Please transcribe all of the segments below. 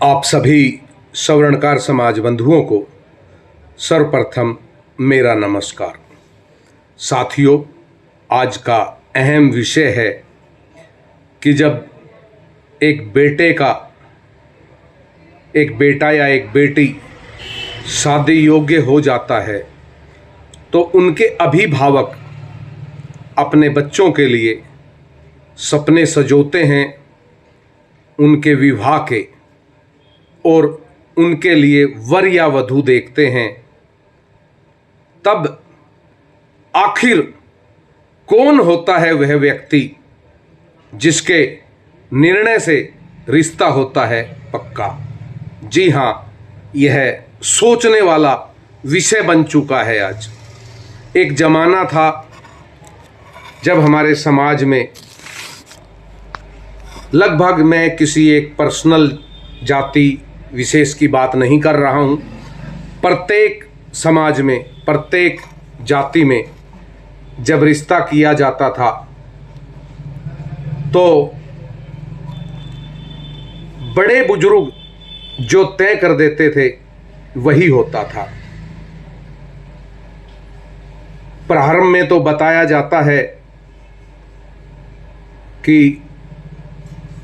आप सभी सवर्णकार समाज बंधुओं को सर्वप्रथम मेरा नमस्कार। साथियों, आज का अहम विषय है कि जब एक बेटा या एक बेटी शादी योग्य हो जाता है तो उनके अभिभावक अपने बच्चों के लिए सपने सजोते हैं उनके विवाह के, और उनके लिए वर या वधू देखते हैं। तब आखिर कौन होता है वह व्यक्ति जिसके निर्णय से रिश्ता होता है पक्का? जी हाँ, यह सोचने वाला विषय बन चुका है आज। एक ज़माना था जब हमारे समाज में, लगभग मैं किसी एक पर्सनल जाति विशेष की बात नहीं कर रहा हूँ, प्रत्येक समाज में, प्रत्येक जाति में जब रिश्ता किया जाता था तो बड़े बुजुर्ग जो तय कर देते थे वही होता था। प्रारंभ में तो बताया जाता है कि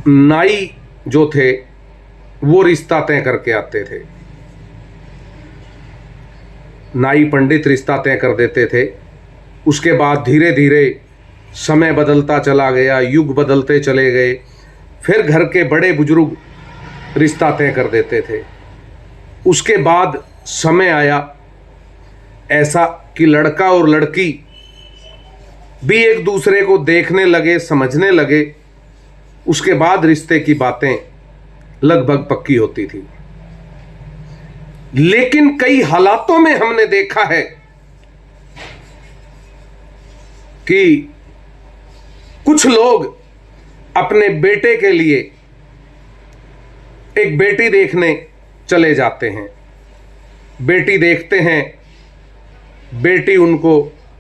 नाई जो थे वो रिश्ता तय करके आते थे, नाई पंडित रिश्ता तय कर देते थे। उसके बाद धीरे धीरे समय बदलता चला गया, युग बदलते चले गए, फिर घर के बड़े बुजुर्ग रिश्ता तय कर देते थे। उसके बाद समय आया ऐसा कि लड़का और लड़की भी एक दूसरे को देखने लगे, समझने लगे। उसके बाद रिश्ते की बातें लगभग पक्की होती थी। लेकिन कई हालातों में हमने देखा है कि कुछ लोग अपने बेटे के लिए एक बेटी देखने चले जाते हैं। बेटी देखते हैं, बेटी उनको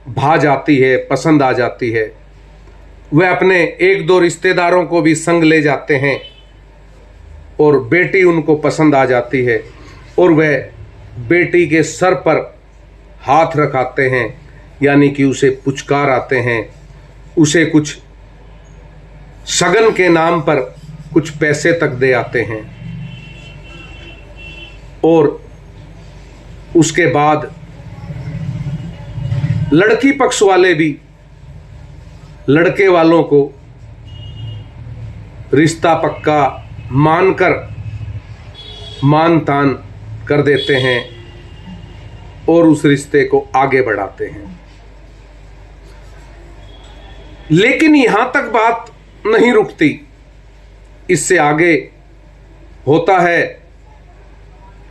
भा जाती है, पसंद आ जाती है। वह अपने एक दो रिश्तेदारों को भी संग ले जाते हैं और बेटी उनको पसंद आ जाती है और वह बेटी के सर पर हाथ रखाते हैं, यानी कि उसे पुचकार आते हैं, उसे कुछ शगन के नाम पर कुछ पैसे तक दे आते हैं। और उसके बाद लड़की पक्ष वाले भी लड़के वालों को रिश्ता पक्का मानकर मान तान कर देते हैं और उस रिश्ते को आगे बढ़ाते हैं। लेकिन यहां तक बात नहीं रुकती, इससे आगे होता है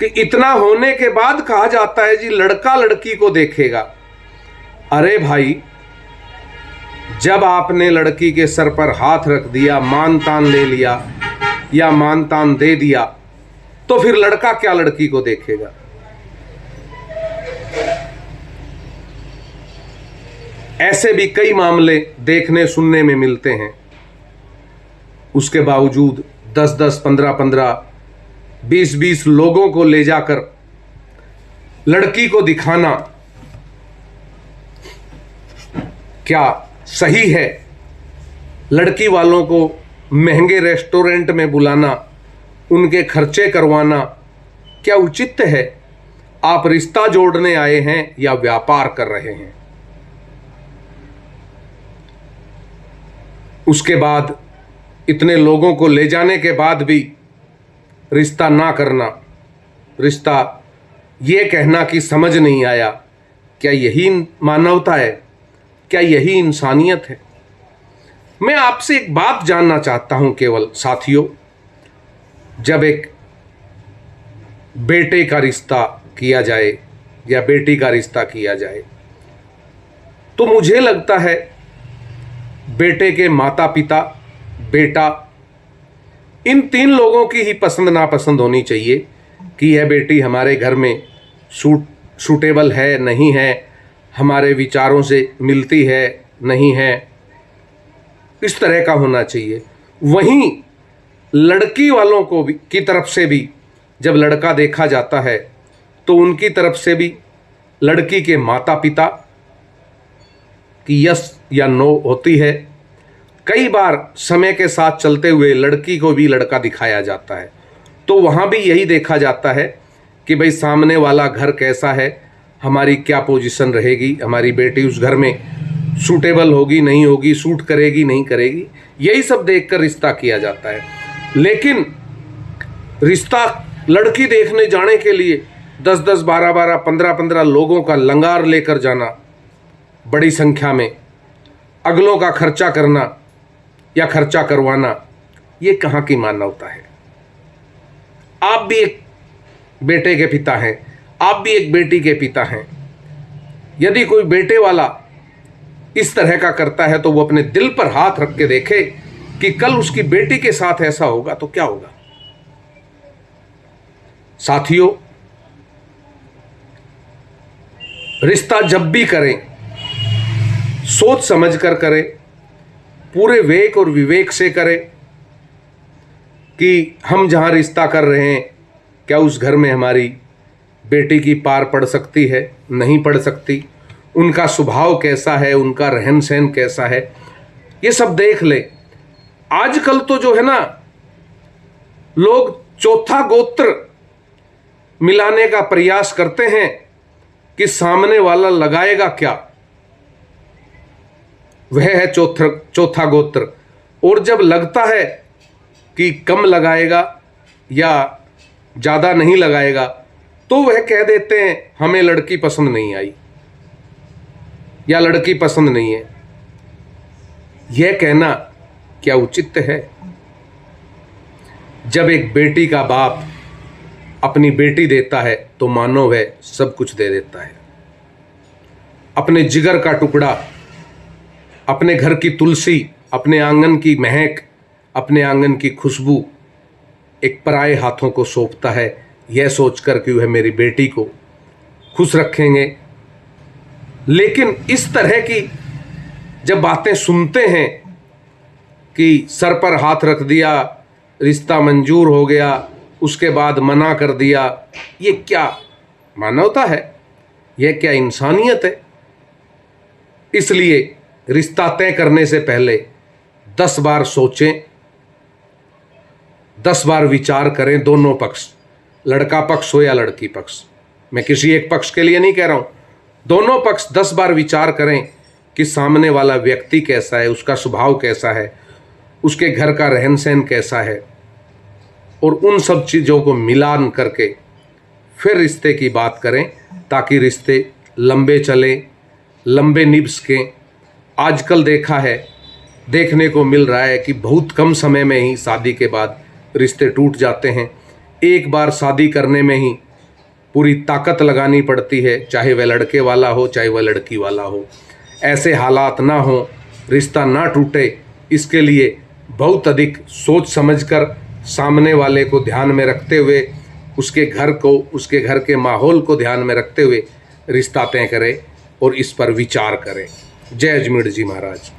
कि इतना होने के बाद कहा जाता है जी लड़का लड़की को देखेगा। अरे भाई, जब आपने लड़की के सर पर हाथ रख दिया, मान तान ले लिया या मान तान दे दिया, तो फिर लड़का क्या लड़की को देखेगा? ऐसे भी कई मामले देखने सुनने में मिलते हैं। उसके बावजूद 10-10, 15-15, 20-20 लोगों को ले जाकर लड़की को दिखाना क्या सही है? लड़की वालों को महंगे रेस्टोरेंट में बुलाना, उनके खर्चे करवाना क्या उचित है? आप रिश्ता जोड़ने आए हैं या व्यापार कर रहे हैं? उसके बाद इतने लोगों को ले जाने के बाद भी रिश्ता ना करना, रिश्ता ये कहना कि समझ नहीं आया, क्या यही मानवता है? क्या यही इंसानियत है? मैं आपसे एक बात जानना चाहता हूं केवल साथियों, जब एक बेटे का रिश्ता किया जाए या बेटी का रिश्ता किया जाए तो मुझे लगता है बेटे के माता पिता, बेटा, इन 3 लोगों की ही पसंद नापसंद होनी चाहिए कि यह बेटी हमारे घर में सूटेबल है, नहीं है, हमारे विचारों से मिलती है, नहीं है, इस तरह का होना चाहिए। वहीं लड़की वालों को भी की तरफ से भी जब लड़का देखा जाता है तो उनकी तरफ से भी लड़की के माता पिता की यस या नो होती है। कई बार समय के साथ चलते हुए लड़की को भी लड़का दिखाया जाता है, तो वहाँ भी यही देखा जाता है कि भाई सामने वाला घर कैसा है, हमारी क्या पोजीशन रहेगी, हमारी बेटी उस घर में सूटेबल होगी नहीं होगी, सूट करेगी नहीं करेगी, यही सब देखकर रिश्ता किया जाता है। लेकिन रिश्ता लड़की देखने जाने के लिए 10-10, 12-12, 15-15 लोगों का लंगार लेकर जाना, बड़ी संख्या में अगलों का खर्चा करना या खर्चा करवाना, ये कहाँ की मानवता है। आप भी एक बेटे के पिता हैं, आप भी एक बेटी के पिता हैं। यदि कोई बेटे वाला इस तरह का करता है तो वो अपने दिल पर हाथ रख के देखे कि कल उसकी बेटी के साथ ऐसा होगा तो क्या होगा। साथियों, रिश्ता जब भी करें सोच समझ कर करें, पूरे वेक और विवेक से करें कि हम जहां रिश्ता कर रहे हैं क्या उस घर में हमारी बेटी की पार पड़ सकती है, नहीं पड़ सकती, उनका स्वभाव कैसा है, उनका रहन सहन कैसा है, ये सब देख ले। आजकल तो जो है ना, लोग चौथा गोत्र मिलाने का प्रयास करते हैं कि सामने वाला लगाएगा क्या, वह है चौथा गोत्र। और जब लगता है कि कम लगाएगा या ज़्यादा नहीं लगाएगा तो वह कह देते हैं हमें लड़की पसंद नहीं आई या लड़की पसंद नहीं है। यह कहना क्या उचित है? जब एक बेटी का बाप अपनी बेटी देता है तो मानो वह सब कुछ दे देता है। अपने जिगर का टुकड़ा, अपने घर की तुलसी, अपने आंगन की महक, अपने आंगन की खुशबू एक पराये हाथों को सौंपता है, यह सोचकर कि वह मेरी बेटी को खुश रखेंगे। लेकिन इस तरह की जब बातें सुनते हैं कि सर पर हाथ रख दिया, रिश्ता मंजूर हो गया, उसके बाद मना कर दिया, ये क्या मानवता है? यह क्या इंसानियत है? इसलिए रिश्ता तय करने से पहले 10 बार सोचें, 10 बार विचार करें। दोनों पक्ष, लड़का पक्ष हो या लड़की पक्ष, मैं किसी एक पक्ष के लिए नहीं कह रहा हूं, दोनों पक्ष 10 बार विचार करें कि सामने वाला व्यक्ति कैसा है, उसका स्वभाव कैसा है, उसके घर का रहन सहन कैसा है, और उन सब चीज़ों को मिलान करके फिर रिश्ते की बात करें ताकि रिश्ते लंबे चलें, लंबे निभ सकें। आजकल देखने को मिल रहा है कि बहुत कम समय में ही शादी के बाद रिश्ते टूट जाते हैं। एक बार शादी करने में ही पूरी ताकत लगानी पड़ती है, चाहे वह लड़के वाला हो चाहे वह लड़की वाला हो। ऐसे हालात ना हो, रिश्ता ना टूटे, इसके लिए बहुत अधिक सोच समझकर, सामने वाले को ध्यान में रखते हुए, उसके घर को, उसके घर के माहौल को ध्यान में रखते हुए रिश्ता तय करें और इस पर विचार करें। जय अजमेर जी महाराज।